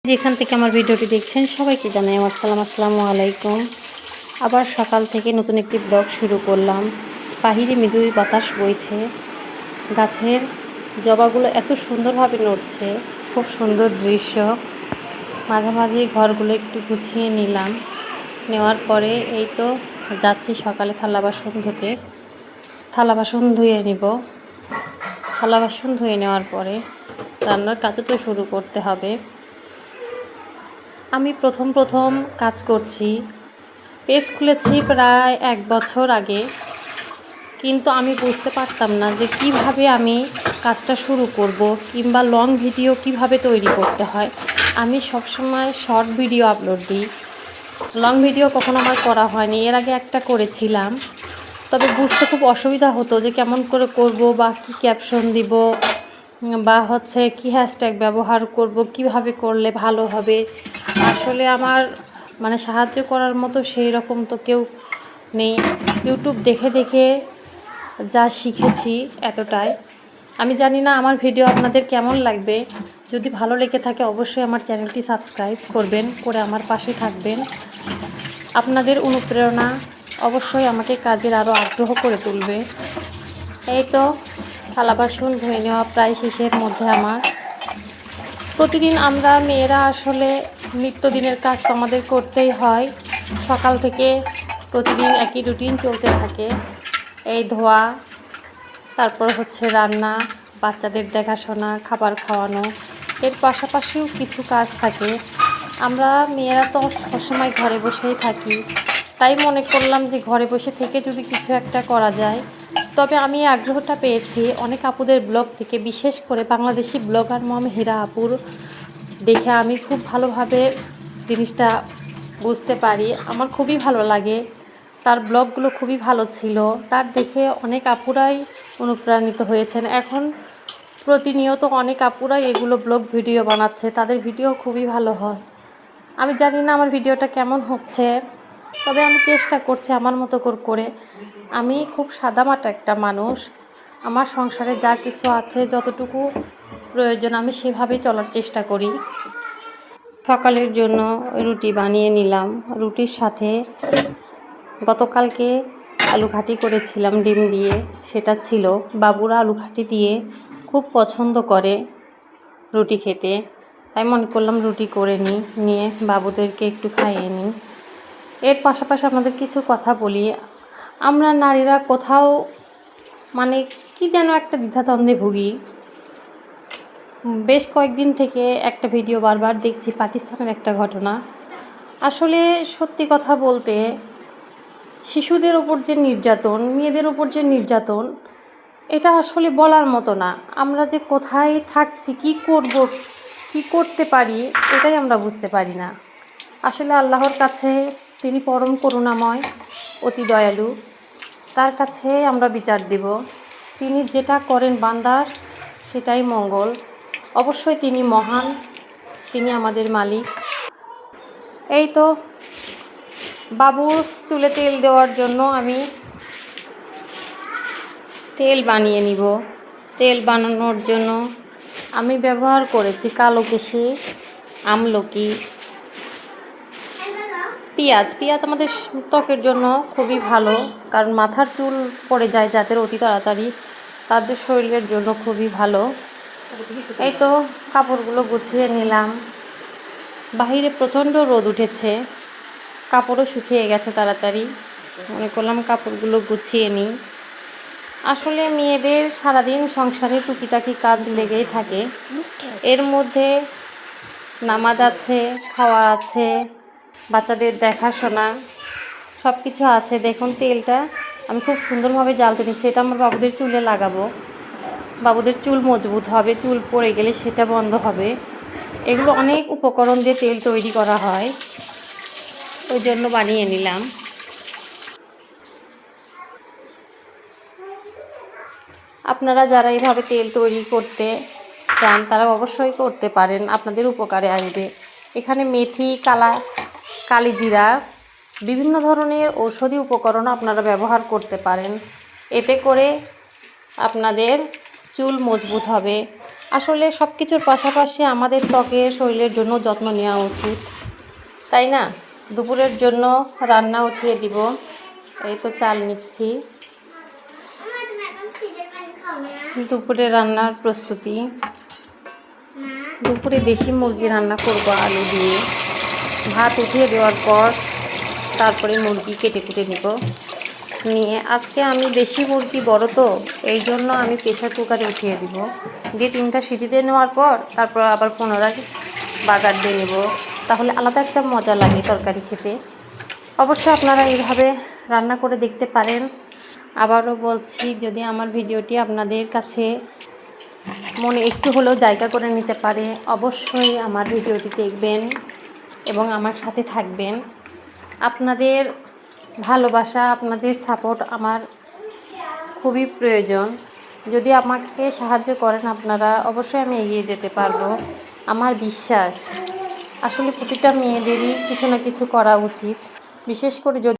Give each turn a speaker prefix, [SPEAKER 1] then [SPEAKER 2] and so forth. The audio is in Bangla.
[SPEAKER 1] যেখান থেকে আমার ভিডিওটি দেখছেন সবাইকে জানাই আমার সালাম। আসসালামু আলাইকুম। আবার সকাল থেকে নতুন একটি ব্লগ শুরু করলাম। বাহিরে মৃদু বাতাস বইছে, গাছের জবাগুলো এত সুন্দরভাবে নড়ছে, খুব সুন্দর দৃশ্য। মাঝামাঝি ঘরগুলো একটু গুছিয়ে নিলাম, নেওয়ার পরে এই তো যাচ্ছি সকালে থালা বাসন ধুতে। থালা বাসন ধুয়ে নিব। থালা বাসন ধুয়ে নেওয়ার পরে রান্নার কাজও তো শুরু করতে হবে। আমি প্রথম কাজ করছি। পেজ খুলেছি প্রায় 1 বছর আগে, কিন্তু আমি বুঝতে পারতাম না যে কিভাবে আমি কাজটা শুরু করব কিংবা লং ভিডিও কিভাবে তৈরি করতে হয়। আমি সবসময় শর্ট ভিডিও আপলোড দিই, লং ভিডিও কখনো আমার করা হয়নি। এর আগে একটা করেছিলাম, তবে বুঝতে খুব অসুবিধা হতো যে কেমন করে করব বা কী ক্যাপশন দিব বা কি হ্যাশট্যাগ ব্যবহার করব, কিভাবে করলে ভালো হবে। আসলে আমার সাহায্য করার মতো সেই রকম তো কেউ নেই। ইউটিউব দেখে দেখে যা শিখেছি এতটাই। আমি জানি না আমার ভিডিও আপনাদের কেমন লাগবে। যদি ভালো লেগে থাকে অবশ্যই আমার চ্যানেলটি সাবস্ক্রাইব করবেন, করে আমার পাশে থাকবেন। আপনাদের অনুপ্রেরণা অবশ্যই আমাকে কাজের আরও আগ্রহ করে তুলবে। এই তো থালা বাসন ধুয়ে নেওয়া প্রায় শেষের মধ্যে আমার। প্রতিদিন আমরা মেয়েরা আসলে নিত্যদিনের কাজ তো আমাদের করতেই হয়। সকাল থেকে প্রতিদিন একই রুটিন চলতে থাকে। এই ধোয়া, তারপর রান্না, বাচ্চাদের দেখাশোনা, খাবার খাওয়ানো, এর পাশাপাশিও কিছু কাজ থাকে। আমরা মেয়েরা তো সবসময় ঘরে বসেই থাকি, তাই মনে করলাম যে ঘরে বসে থেকে যদি কিছু একটা করা যায়। তবে আমি আগ্রহটা পেয়েছি অনেক আপুদের ব্লগ থেকে, বিশেষ করে বাংলাদেশি ব্লগার মম হীরা আপুর দেখে আমি খুব ভালোভাবে জিনিসটা বুঝতে পারি। আমার খুবই ভালো লাগে, তার ব্লগগুলো খুবই ভালো ছিল। তার দেখে অনেক আপুরাই অনুপ্রাণিত হয়েছেন। এখন প্রতিনিয়ত অনেক আপুরাই এগুলো ব্লগ ভিডিও বানাচ্ছে, তাদের ভিডিও খুবই ভালো হয়। আমি জানি না আমার ভিডিওটা কেমন হচ্ছে, তবে আমি চেষ্টা করছি আমার মতো করে। আমি খুব সাদামাটা একটা মানুষ। আমার সংসারে যা কিছু আছে, যতটুকু প্রয়োজন আমি সেভাবেই চলার চেষ্টা করি। সকালের জন্য রুটি বানিয়ে নিলাম। রুটির সাথে গতকালকে আলু ঘাটি করেছিলাম ডিম দিয়ে, সেটা ছিল। বাবুরা আলু ঘাটি দিয়ে খুব পছন্দ করে রুটি খেতে, তাই মনে করলাম রুটি করে নিয়ে বাবুদেরকে একটু খাইয়ে নিই। এর পাশাপাশি আপনাদের কিছু কথা বলি। আমরা নারীরা কোথাও কি যেন একটা দ্বিধাদ্বন্দ্বে ভুগি। বেশ কয়েকদিন থেকে একটা ভিডিও বারবার দেখছি, পাকিস্তানের একটা ঘটনা। আসলে সত্যি কথা বলতে, শিশুদের ওপর যে নির্যাতন, মেয়েদের ওপর যে নির্যাতন, এটা আসলে বলার মতো না। আমরা যে কোথায় থাকছি, কি করব, কি করতে পারি, এটাই আমরা বুঝতে পারি না। আসলে আল্লাহর কাছে তিনি পরম করুণাময়, অতি দয়ালু, তার কাছে আমরা বিচার দেব। তিনি যেটা করেন বান্দার সেটাই মঙ্গল। অবশ্যই তিনি মহান, তিনি আমাদের মালিক। এই তো বাবুর চুলে তেল দেওয়ার জন্য আমি তেল বানিয়ে নিব। তেল বানানোর জন্য আমি ব্যবহার করেছি কালো কেশি, আমলকি, পেঁয়াজ আমাদের ত্বকের জন্য খুবই ভালো, কারণ মাথার চুল পড়ে যায় যাদের অতি তাড়াতাড়ি, তাদের শরীরের জন্য খুবই ভালো। এই তো কাপড়গুলো গুছিয়ে নিলাম। বাহিরে প্রচণ্ড রোদ উঠেছে, কাপড়ও শুকিয়ে গেছে তাড়াতাড়ি। মনে করলাম কাপড়গুলো গুছিয়ে নিই। আসলে মেয়েদের সারাদিন সংসারে টুকিটাকি কাজ লেগেই থাকে। এর মধ্যে নামাজ আছে, খাওয়া আছে, বাচ্চাদের দেখাশোনা, সব কিছু আছে। দেখুন তেলটা আমি খুব সুন্দরভাবে জ্বালতে নিচ্ছি। এটা আমার বাবুদের চুলে লাগাবো, বাবুদের চুল মজবুত হবে, চুল পড়ে গেলে সেটা বন্ধ হবে। এগুলো অনেক উপকরণ দিয়ে তেল তৈরি করা হয়, ওই জন্য বানিয়ে নিলাম। আপনারা যারা এইভাবে তেল তৈরি করতে চান তারা অবশ্যই করতে পারেন, আপনাদের উপকারে আসবে। এখানে মেথি, কালিজিরা, বিভিন্ন ধরনের ঔষধি উপকরণ আপনারা ব্যবহার করতে পারেন। এতে করে আপনাদের চুল মজবুত হবে, আসলে সব কিছুর পাশাপাশি আমাদের ত্বকের শরীরের জন্য যত্ন নেওয়া উচিত, তাই না? দুপুরের জন্য রান্না উঠিয়ে দিব। এই তো চাল নিচ্ছি। দুপুরে রান্নার প্রস্তুতি। দুপুরে দেশি মুরগি রান্না করব আলু দিয়ে। ভাত উঠিয়ে দেওয়ার পর তারপরে মুরগি কেটে কুটে নেব। নিয়ে আজকে আমি দেশি মুরগি বড় তো, এই জন্য আমি প্রেশার কুকারে উঠিয়ে দিব। দিয়ে 3টা সিটি দিয়ে নেওয়ার পর তারপর আবার পুনরায় বাগার দিয়ে নেব। তাহলে আলাদা একটা মজা লাগে তরকারি খেতে। অবশ্যই আপনারা এইভাবে রান্না করে দেখতে পারেন। আবারও বলছি, যদি আমার ভিডিওটি আপনাদের কাছে মনে একটু হলেও জায়গা করে নিতে পারে, অবশ্যই আমার ভিডিওটি দেখবেন এবং আমার সাথে থাকবেন। আপনাদের ভালোবাসা, আপনাদের সাপোর্ট আমার খুবই প্রয়োজন। যদি আমাকে সাহায্য করেন আপনারা, অবশ্যই আমি এগিয়ে যেতে পারবো। আমার বিশ্বাস আসলে প্রতিটা মেয়েদেরই কিছু না কিছু করা উচিত, বিশেষ করে যদি